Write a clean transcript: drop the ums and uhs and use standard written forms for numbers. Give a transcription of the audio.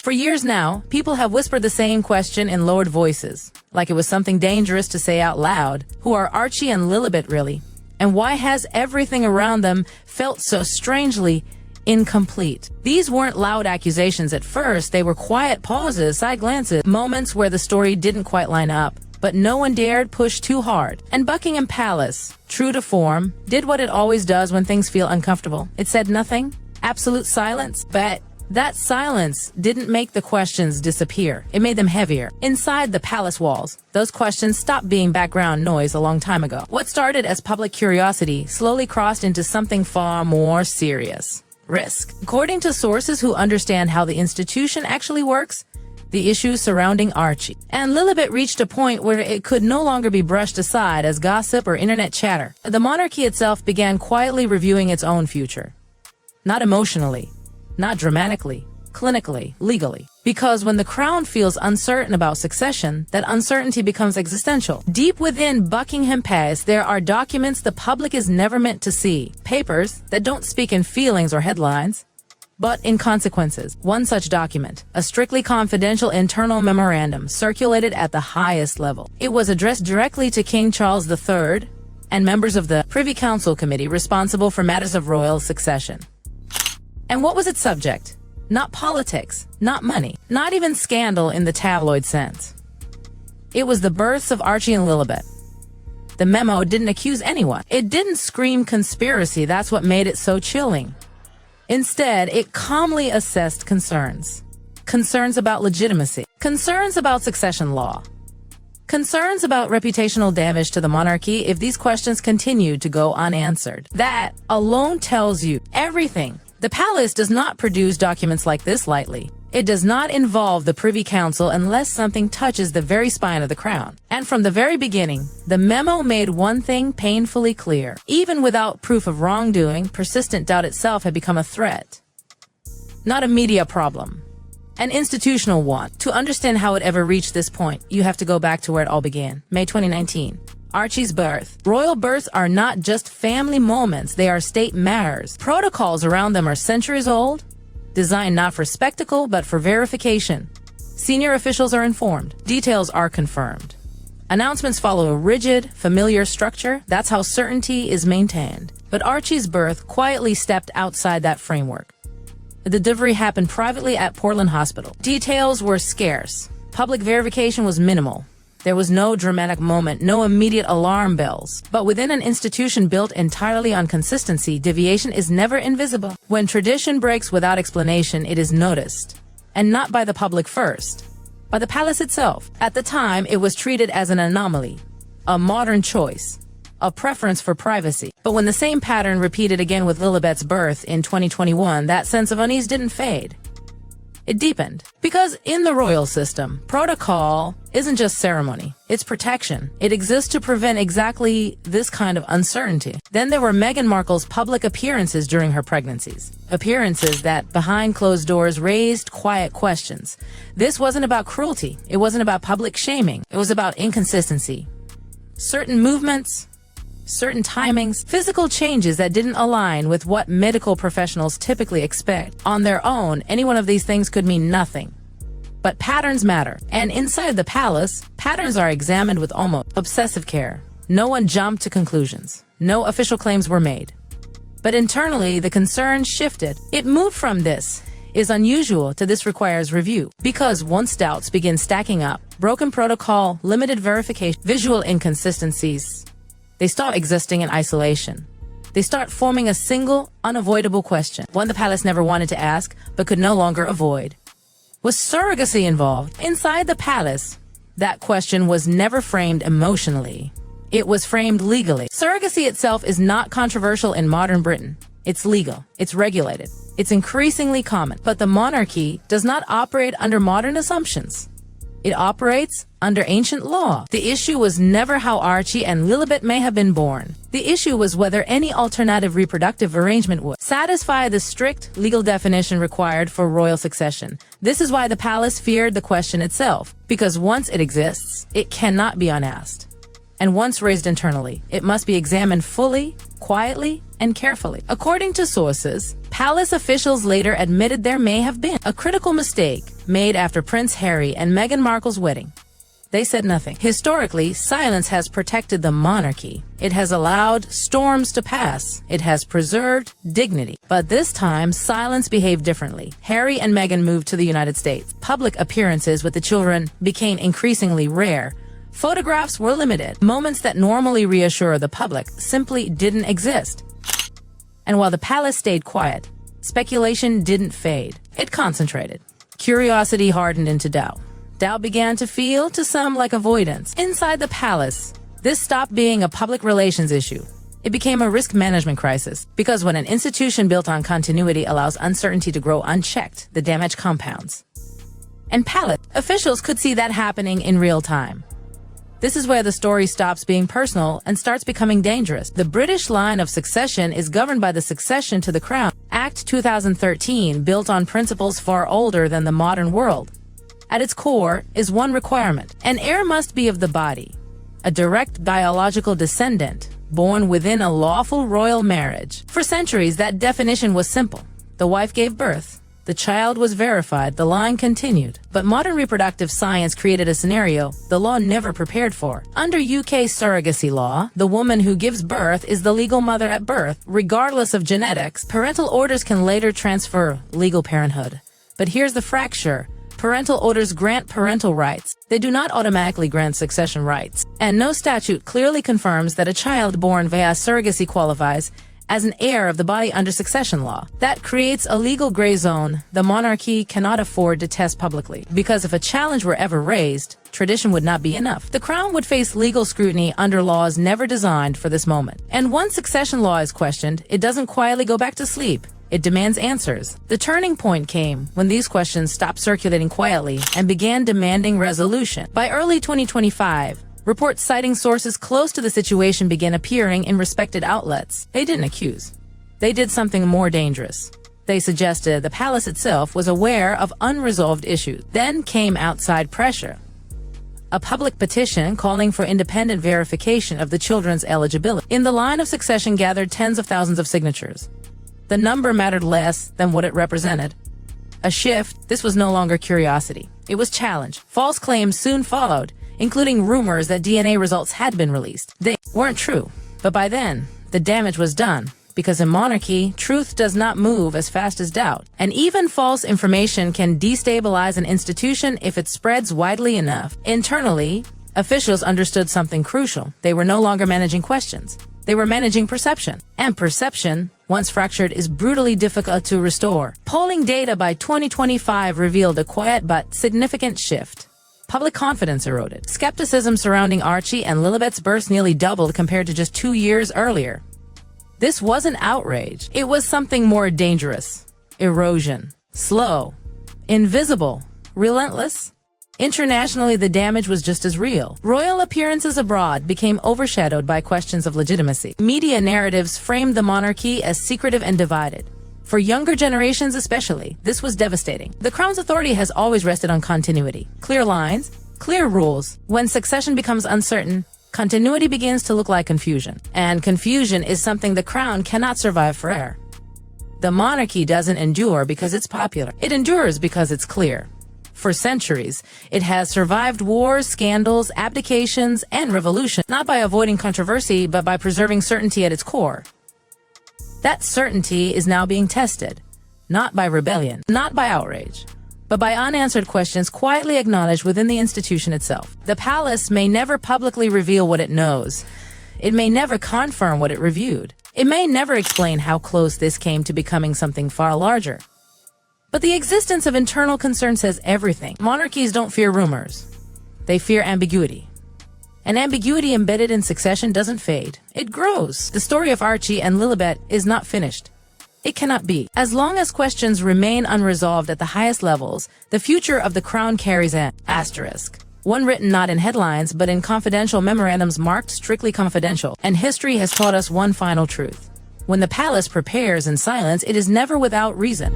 For years now, people have whispered the same question in lowered voices, like it was something dangerous to say out loud. Who are Archie and Lilibet really? And why has everything around them felt so strangely incomplete? These weren't loud accusations at first, they were quiet pauses, side glances, moments where the story didn't quite line up. But no one dared push too hard. And Buckingham Palace, true to form, did what it always does when things feel uncomfortable. It said nothing, absolute silence, but that silence didn't make the questions disappear. It made them heavier. Inside the palace walls, those questions stopped being background noise a long time ago. What started as public curiosity slowly crossed into something far more serious. Risk. According to sources who understand how the institution actually works, the issues surrounding Archie and Lilibet reached a point where it could no longer be brushed aside as gossip or internet chatter. The monarchy itself began quietly reviewing its own future. Not emotionally, not dramatically, clinically, legally. Because when the crown feels uncertain about succession, that uncertainty becomes existential. Deep within Buckingham Palace, there are documents the public is never meant to see. Papers that don't speak in feelings or headlines, but in consequences. One such document, a strictly confidential internal memorandum, circulated at the highest level. It was addressed directly to King Charles III and members of the Privy Council Committee responsible for matters of royal succession. And what was its subject? Not politics, not money, not even scandal in the tabloid sense. It was the births of Archie and Lilibet. The memo didn't accuse anyone. It didn't scream conspiracy. That's what made it so chilling. Instead, it calmly assessed concerns. Concerns about legitimacy. Concerns about succession law. Concerns about reputational damage to the monarchy if these questions continued to go unanswered. That alone tells you everything. The palace does not produce documents like this lightly. It does not involve the Privy Council unless something touches the very spine of the crown. And from the very beginning, the memo made one thing painfully clear. Even without proof of wrongdoing, persistent doubt itself had become a threat. Not a media problem. An institutional one. To understand how it ever reached this point, you have to go back to where it all began. May 2019. Archie's birth. Royal births are not just family moments, they are state matters. Protocols around them are centuries old, designed not for spectacle, but for verification. Senior officials are informed. Details are confirmed. Announcements follow a rigid, familiar structure. That's how certainty is maintained. But Archie's birth quietly stepped outside that framework. The delivery happened privately at Portland Hospital. Details were scarce. Public verification was minimal. There was no dramatic moment, no immediate alarm bells. But within an institution built entirely on consistency, deviation is never invisible. When tradition breaks without explanation, it is noticed. And not by the public first, by the palace itself. At the time, it was treated as an anomaly, a modern choice, a preference for privacy. But when the same pattern repeated again with Lilibet's birth in 2021, that sense of unease didn't fade. It deepened. Because in the royal system, protocol isn't just ceremony, it's protection. It exists to prevent exactly this kind of uncertainty. Then there were Meghan Markle's public appearances during her pregnancies. Appearances that, behind closed doors, raised quiet questions. This wasn't about cruelty. It wasn't about public shaming. It was about inconsistency. Certain movements, certain timings, physical changes that didn't align with what medical professionals typically expect. On their own, any one of these things could mean nothing. But patterns matter. And inside the palace, patterns are examined with almost obsessive care. No one jumped to conclusions. No official claims were made. But internally, the concern shifted. It moved from "this is unusual" to "this requires review." Because once doubts begin stacking up, broken protocol, limited verification, visual inconsistencies, they stop existing in isolation. They start forming a single, unavoidable question, one the palace never wanted to ask, but could no longer avoid. Was surrogacy involved? Inside the palace, that question was never framed emotionally. It was framed legally. Surrogacy itself is not controversial in modern Britain. It's legal. It's regulated. It's increasingly common. But the monarchy does not operate under modern assumptions. It operates under ancient law. The issue was never how Archie and Lilibet may have been born. The issue was whether any alternative reproductive arrangement would satisfy the strict legal definition required for royal succession. This is why the palace feared the question itself, because once it exists, it cannot be unasked. And once raised internally, it must be examined fully, quietly, and carefully. According to sources, palace officials later admitted there may have been a critical mistake made after Prince Harry and Meghan Markle's wedding. They said nothing. Historically, silence has protected the monarchy. It has allowed storms to pass. It has preserved dignity. But this time, silence behaved differently. Harry and Meghan moved to the United States. Public appearances with the children became increasingly rare. Photographs were limited. Moments that normally reassure the public simply didn't exist. And while the palace stayed quiet, speculation didn't fade. It concentrated. Curiosity hardened into doubt. Doubt began to feel to some like avoidance. Inside the palace, this stopped being a public relations issue. It became a risk management crisis, because when an institution built on continuity allows uncertainty to grow unchecked, the damage compounds. And palace officials could see that happening in real time. This is where the story stops being personal and starts becoming dangerous. The British line of succession is governed by the Succession to the Crown Act 2013, built on principles far older than the modern world. At its core is one requirement: an heir must be of the body, a direct biological descendant, born within a lawful royal marriage. For centuries, that definition was simple. The wife gave birth, the child was verified, the line continued. But modern reproductive science created a scenario the law never prepared for. Under UK surrogacy law, the woman who gives birth is the legal mother at birth, regardless of genetics. Parental orders can later transfer legal parenthood. But here's the fracture. Parental orders grant parental rights. They do not automatically grant succession rights. And no statute clearly confirms that a child born via surrogacy qualifies as an heir of the body under succession law. That creates a legal gray zone the monarchy cannot afford to test publicly. Because if a challenge were ever raised, tradition would not be enough. The crown would face legal scrutiny under laws never designed for this moment. And once succession law is questioned, it doesn't quietly go back to sleep. It demands answers. The turning point came when these questions stopped circulating quietly and began demanding resolution. By early 2025, reports citing sources close to the situation began appearing in respected outlets. They didn't accuse. They did something more dangerous. They suggested the palace itself was aware of unresolved issues. Then came outside pressure. A public petition calling for independent verification of the children's eligibility in the line of succession gathered tens of thousands of signatures. The number mattered less than what it represented. A shift. This was no longer curiosity. It was challenge. False claims soon followed, including rumors that DNA results had been released. They weren't true. But by then, the damage was done. Because in monarchy, truth does not move as fast as doubt. And even false information can destabilize an institution if it spreads widely enough. Internally, officials understood something crucial. They were no longer managing questions. They were managing perception. And perception, once fractured, is brutally difficult to restore. Polling data by 2025 revealed a quiet but significant shift. Public confidence eroded. Skepticism surrounding Archie and Lilibet's births nearly doubled compared to just 2 years earlier. This wasn't outrage. It was something more dangerous. Erosion. Slow. Invisible. Relentless. Internationally, the damage was just as real. Royal appearances abroad became overshadowed by questions of legitimacy. Media narratives framed the monarchy as secretive and divided. For younger generations especially, this was devastating. The crown's authority has always rested on continuity. Clear lines, clear rules. When succession becomes uncertain, continuity begins to look like confusion. And confusion is something the crown cannot survive forever. The monarchy doesn't endure because it's popular. It endures because it's clear. For centuries, it has survived wars, scandals, abdications, and revolution, not by avoiding controversy, but by preserving certainty at its core. That certainty is now being tested, not by rebellion, not by outrage, but by unanswered questions quietly acknowledged within the institution itself. The palace may never publicly reveal what it knows. It may never confirm what it reviewed. It may never explain how close this came to becoming something far larger. But the existence of internal concern says everything. Monarchies don't fear rumors. They fear ambiguity. And ambiguity embedded in succession doesn't fade. It grows. The story of Archie and Lilibet is not finished. It cannot be. As long as questions remain unresolved at the highest levels, the future of the crown carries an asterisk. One written not in headlines, but in confidential memorandums marked strictly confidential. And history has taught us one final truth. When the palace prepares in silence, it is never without reason.